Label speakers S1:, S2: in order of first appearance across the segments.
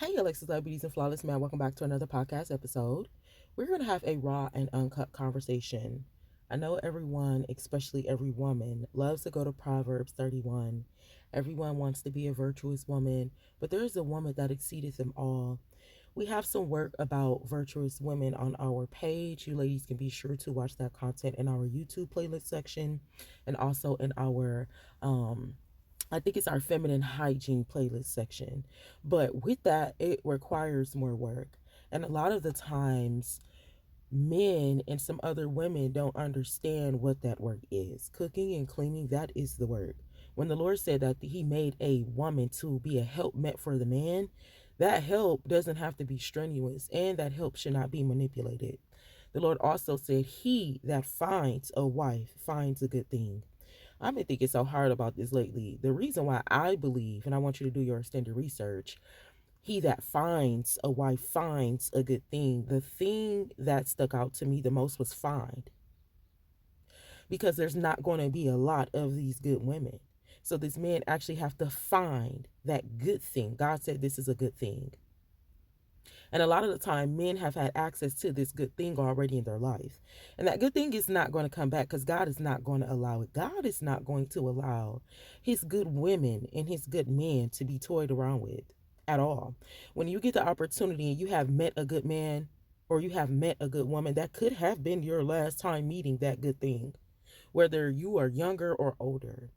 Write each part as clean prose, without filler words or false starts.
S1: Hey, Alexus, Beauties and Flawless Man. Welcome back to another podcast episode. We're going to have a raw and uncut conversation. I know everyone, especially every woman, loves to go to Proverbs 31. Everyone wants to be a virtuous woman, but there is a woman that exceedeth them all. We have some work about virtuous women on our page. You ladies can be sure to watch that content in our YouTube playlist section and also in our I think it's our feminine hygiene playlist section. But with that, it requires more work. And a lot of the times, men and some other women don't understand what that work is. Cooking and cleaning, that is the work. When the Lord said that He made a woman to be a help meant for the man, that help doesn't have to be strenuous, and that help should not be manipulated. The Lord also said, He that finds a wife finds a good thing. I've been thinking so hard about this lately. The reason why I believe, and I want you to do your extended research, he that finds a wife finds a good thing. The thing that stuck out to me the most was find, because there's not going to be a lot of these good women. So this man actually have to find that good thing. God said this is a good thing. And a lot of the time, men have had access to this good thing already in their life. And that good thing is not going to come back because God is not going to allow it. God is not going to allow his good women and his good men to be toyed around with at all. When you get the opportunity and you have met a good man or you have met a good woman, that could have been your last time meeting that good thing, whether you are younger or older.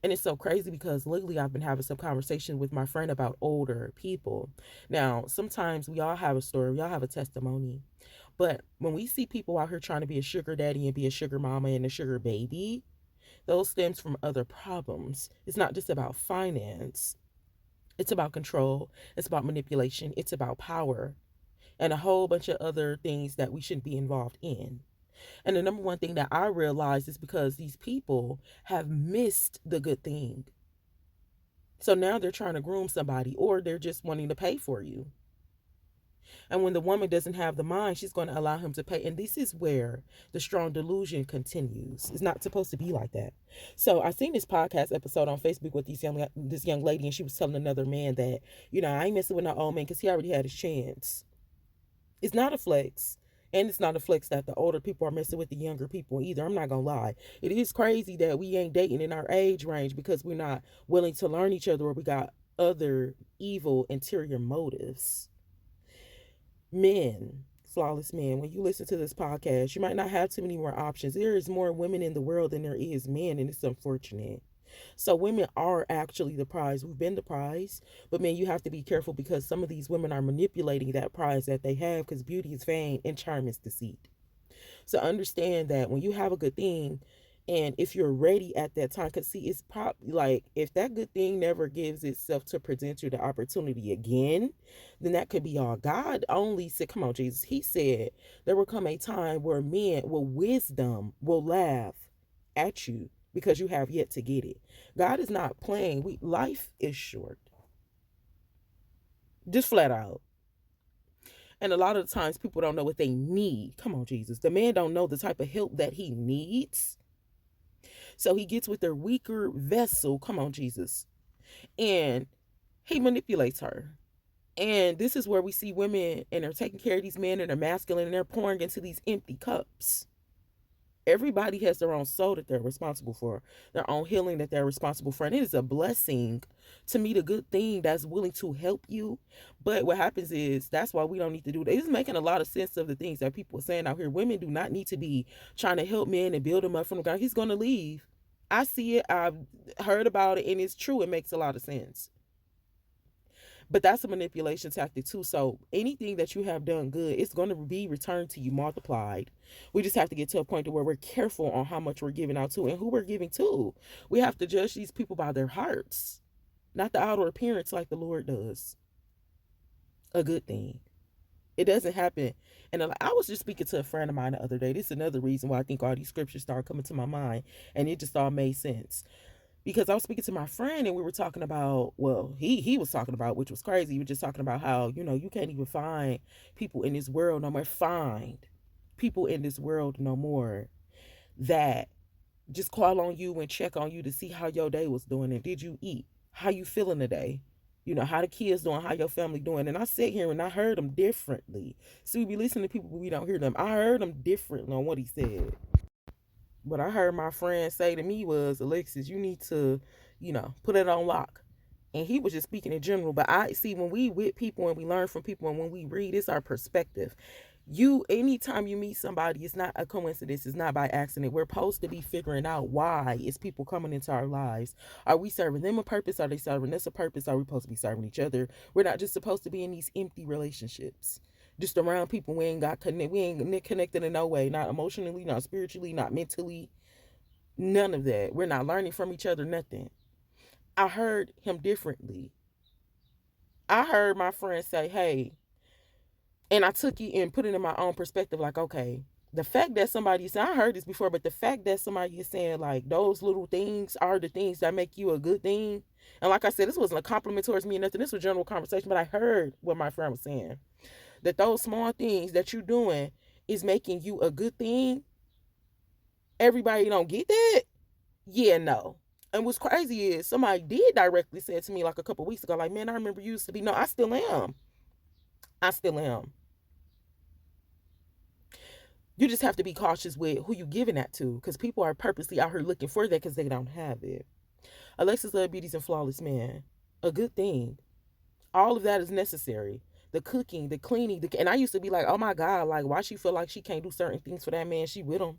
S1: And it's so crazy because lately I've been having some conversation with my friend about older people. Now, sometimes we all have a story, we all have a testimony. But when we see people out here trying to be a sugar daddy and be a sugar mama and a sugar baby, those stems from other problems. It's not just about finance. It's about control. It's about manipulation. It's about power and a whole bunch of other things that we shouldn't be involved in. And the number one thing that I realized is because these people have missed the good thing. So now they're trying to groom somebody or they're just wanting to pay for you. And when the woman doesn't have the mind, she's going to allow him to pay. And this is where the strong delusion continues. It's not supposed to be like that. So I seen this podcast episode on Facebook with this young lady, and she was telling another man that, I ain't messing with no old man because he already had his chance. It's not a flex. And it's not a flex that the older people are messing with the younger people either. I'm not going to lie. It is crazy that we ain't dating in our age range because we're not willing to learn each other or we got other evil interior motives. Men, flawless men, when you listen to this podcast, you might not have too many more options. There is more women in the world than there is men, and it's unfortunate. So women are actually the prize. We've been the prize. But man, you have to be careful because some of these women are manipulating that prize that they have because beauty is vain and charm is deceit. So understand that when you have a good thing, and if you're ready at that time, because see, it's probably like if that good thing never gives itself to present you the opportunity again, then that could be all. God only said, come on, Jesus. He said there will come a time where men with wisdom will laugh at you because you have yet to get it. God is not playing. Life is short. Just flat out. And a lot of the times people don't know what they need. Come on, Jesus. The man don't know the type of help that he needs. So he gets with their weaker vessel. Come on, Jesus. And he manipulates her. And this is where we see women and they're taking care of these men and they're masculine and they're pouring into these empty cups. Everybody has their own soul that they're responsible for, their own healing that they're responsible for. And it is a blessing to meet a good thing that's willing to help you. But what happens is that's why we don't need to do that. It's making a lot of sense of the things that people are saying out here. Women do not need to be trying to help men and build them up from the ground. He's going to leave. I see it. I've heard about it, and it's true. It makes a lot of sense. But that's a manipulation tactic too. So anything that you have done good, it's going to be returned to you multiplied. We just have to get to a point to where we're careful on how much we're giving out to and who we're giving to. We have to judge these people by their hearts, not the outer appearance like the Lord does. A good thing. It doesn't happen. And I was just speaking to a friend of mine the other day. This is another reason why I think all these scriptures started coming to my mind. And it just all made sense. Because I was speaking to my friend and we were talking about, well, he was talking about, which was crazy. He was just talking about how, you can't even find people in this world no more. Find people in this world no more that just call on you and check on you to see how your day was doing and did you eat? How you feeling today? how the kids doing, how your family doing. And I sit here and I heard them differently. See, we be listening to people, but we don't hear them. I heard them differently on what he said. What I heard my friend say to me was, Alexus, you need to, put it on lock. And he was just speaking in general. But I see, when we with people and we learn from people and when we read, it's our perspective. Anytime you meet somebody, it's not a coincidence, it's not by accident. We're supposed to be figuring out why is people coming into our lives. Are we serving them a purpose? Are they serving us a purpose? Are we supposed to be serving each other? We're not just supposed to be in these empty relationships, just around people we ain't connected in no way, not emotionally, not spiritually, not mentally, none of that. We're not learning from each other, nothing. I heard him differently. I heard my friend say, hey, and I took it and put it in my own perspective, like, okay, the fact that somebody said, I heard this before, but the fact that somebody is saying like those little things are the things that make you a good thing. And like I said, this wasn't a compliment towards me or nothing. This was general conversation, but I heard what my friend was saying. That those small things that you're doing is making you a good thing. Everybody don't get that. Yeah, no. And what's crazy is somebody did directly say to me like a couple weeks ago, like, man, I remember you used to be. No, I still am. I still am. You just have to be cautious with who you giving that to, because people are purposely out here looking for that because they don't have it. Alexus Love Beauty's and Flawless Man. A good thing. All of that is necessary. The cooking, the cleaning, and I used to be like, oh my God, like, why she feel like she can't do certain things for that man? She with him.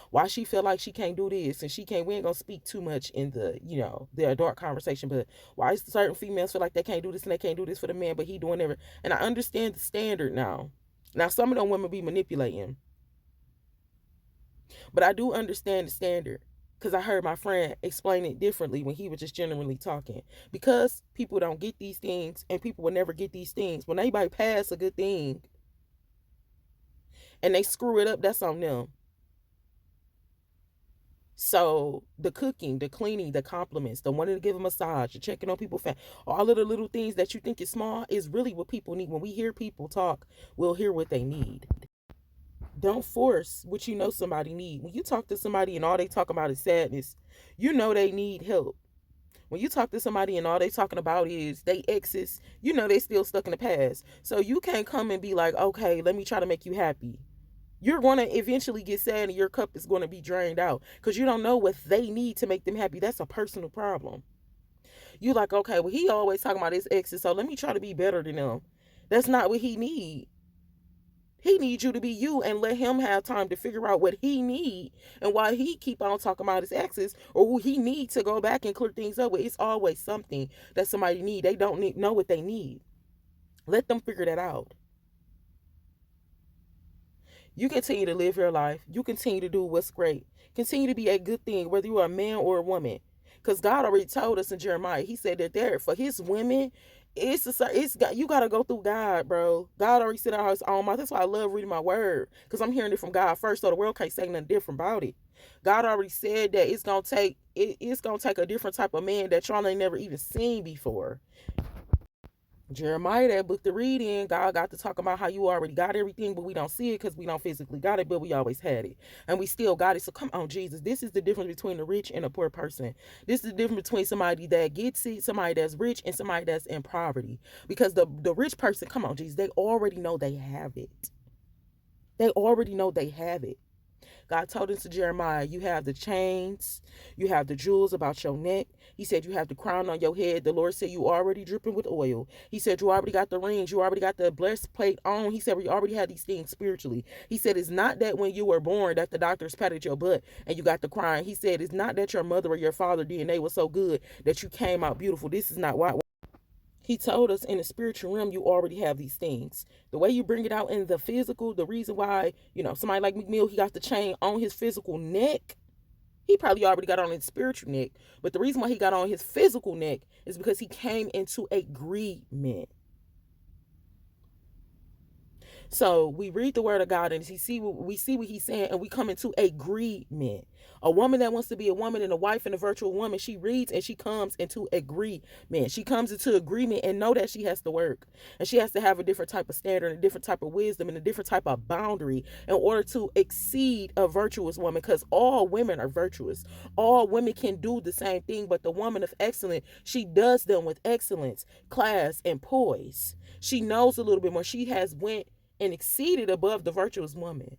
S1: Why she feel like she can't do this and she can't? We ain't gonna speak too much in the adult conversation, but why certain females feel like they can't do this and they can't do this for the man, but he doing everything? And I understand the standard now. Now some of them women be manipulating, but I do understand the standard, because I heard my friend explain it differently when he was just generally talking. Because people don't get these things, and people will never get these things. When anybody pass a good thing and they screw it up, that's on them. So the cooking, the cleaning, the compliments, the wanting to give a massage, the checking on people, all of the little things that you think is small is really what people need. When we hear people talk, we'll hear what they need. Don't force what you know somebody need. When you talk to somebody and all they talk about is sadness, you know they need help. When you talk to somebody and all they talking about is they exes, you know they still stuck in the past. So you can't come and be like, okay, let me try to make you happy. You're going to eventually get sad and your cup is going to be drained out because you don't know what they need to make them happy. That's a personal problem. You like, okay, well, he always talking about his exes, so let me try to be better than them. That's not what he need. He needs you to be you and let him have time to figure out what he need and why he keep on talking about his exes or who he needs to go back and clear things up with. It's always something that somebody need. They don't know what they need. Let them figure that out. You continue to live your life. You continue to do what's great. Continue to be a good thing, whether you're a man or a woman. Because God already told us in Jeremiah, he said that there for his women, it's you gotta go through God, bro. God already said out his own mouth. That's why I love reading my word, because I'm hearing it from God first, so the world can't say nothing different about it. God already said that it's gonna take a different type of man that y'all ain't never even seen before. Jeremiah, that book to read in, God got to talk about how you already got everything, but we don't see it because we don't physically got it, but we always had it. And we still got it. So come on, Jesus. This is the difference between the rich and a poor person. This is the difference between somebody that gets it, somebody that's rich, and somebody that's in poverty. Because the rich person, come on, Jesus, they already know they have it. They already know they have it. God told us to Jeremiah, you have the chains, you have the jewels about your neck. He said you have the crown on your head. The Lord said you already dripping with oil. He said you already got the rings. You already got the blessed plate on. He said we already had these things spiritually. He said it's not that when you were born that the doctors patted your butt and you got the crown. He said it's not that your mother or your father DNA was so good that you came out beautiful. This is not why. He told us in the spiritual realm, you already have these things. The way you bring it out in the physical, the reason why, somebody like McMill, he got the chain on his physical neck. He probably already got on his spiritual neck. But the reason why he got on his physical neck is because he came into agreement. So we read the word of God and we see what he's saying, and we come into agreement. A woman that wants to be a woman and a wife and a virtual woman, she reads and she comes into agreement. She comes into agreement and know that she has to work. And she has to have a different type of standard, a different type of wisdom, and a different type of boundary in order to exceed a virtuous woman. Because all women are virtuous. All women can do the same thing, but the woman of excellence, she does them with excellence, class, and poise. She knows a little bit more. She has went and exceeded above the virtuous woman.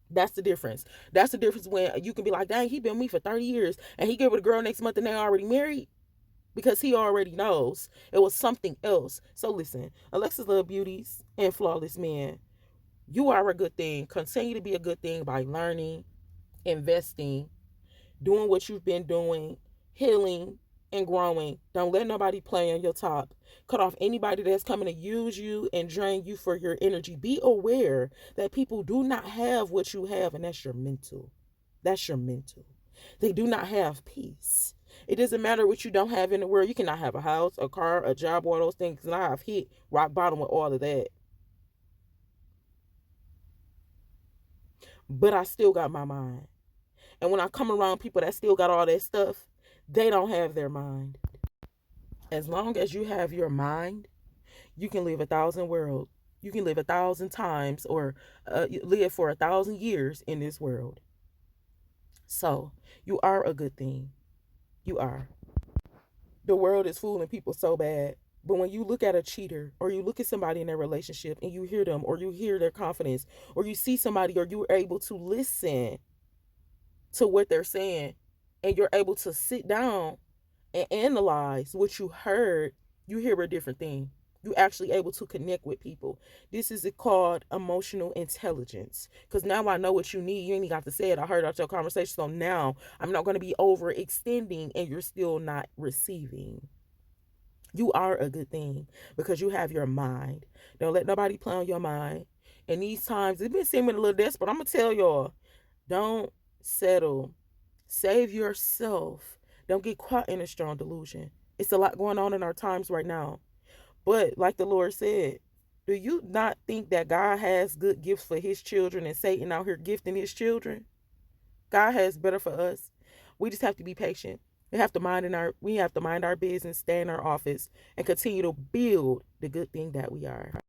S1: That's the difference. That's the difference when you can be like, dang, he been with me for 30 years and he get with a girl next month and they already married, because he already knows it was something else. So listen, Alexus love beauties and flawless men. You are a good thing. Continue to be a good thing by learning, investing, doing what you've been doing, healing and growing. Don't let nobody play on your top. Cut off anybody that's coming to use you and drain you for your energy. Be aware that people do not have what you have, and that's your mental. That's your mental. They do not have peace. It doesn't matter what you don't have in the world. You cannot have a house, a car, a job, all those things. And I've hit rock bottom with all of that. But I still got my mind. And when I come around people that still got all that stuff, they don't have their mind. As long as you have your mind, you can live 1,000 worlds. You can live 1,000 times, or live for 1,000 years in this world. So you are a good thing. You are. The world is fooling people so bad. But when you look at a cheater, or you look at somebody in their relationship and you hear them, or you hear their confidence, or you see somebody, or you're able to listen to what they're saying, and you're able to sit down and analyze what you heard, you hear a different thing. You actually able to connect with people. This is called emotional intelligence. Because now I know what you need. You ain't even got to say it. I heard out your conversation. So now I'm not going to be overextending and you're still not receiving. You are a good thing because you have your mind. Don't let nobody play on your mind. And these times, it's been seeming a little desperate. I'm going to tell y'all, don't settle. Save yourself. Don't get caught in a strong delusion. It's a lot going on in our times right now. But like the Lord said, do you not think that God has good gifts for his children and Satan out here gifting his children? God has better for us. We just have to be patient. We have to mind our business, stay in our office, and continue to build the good thing that we are.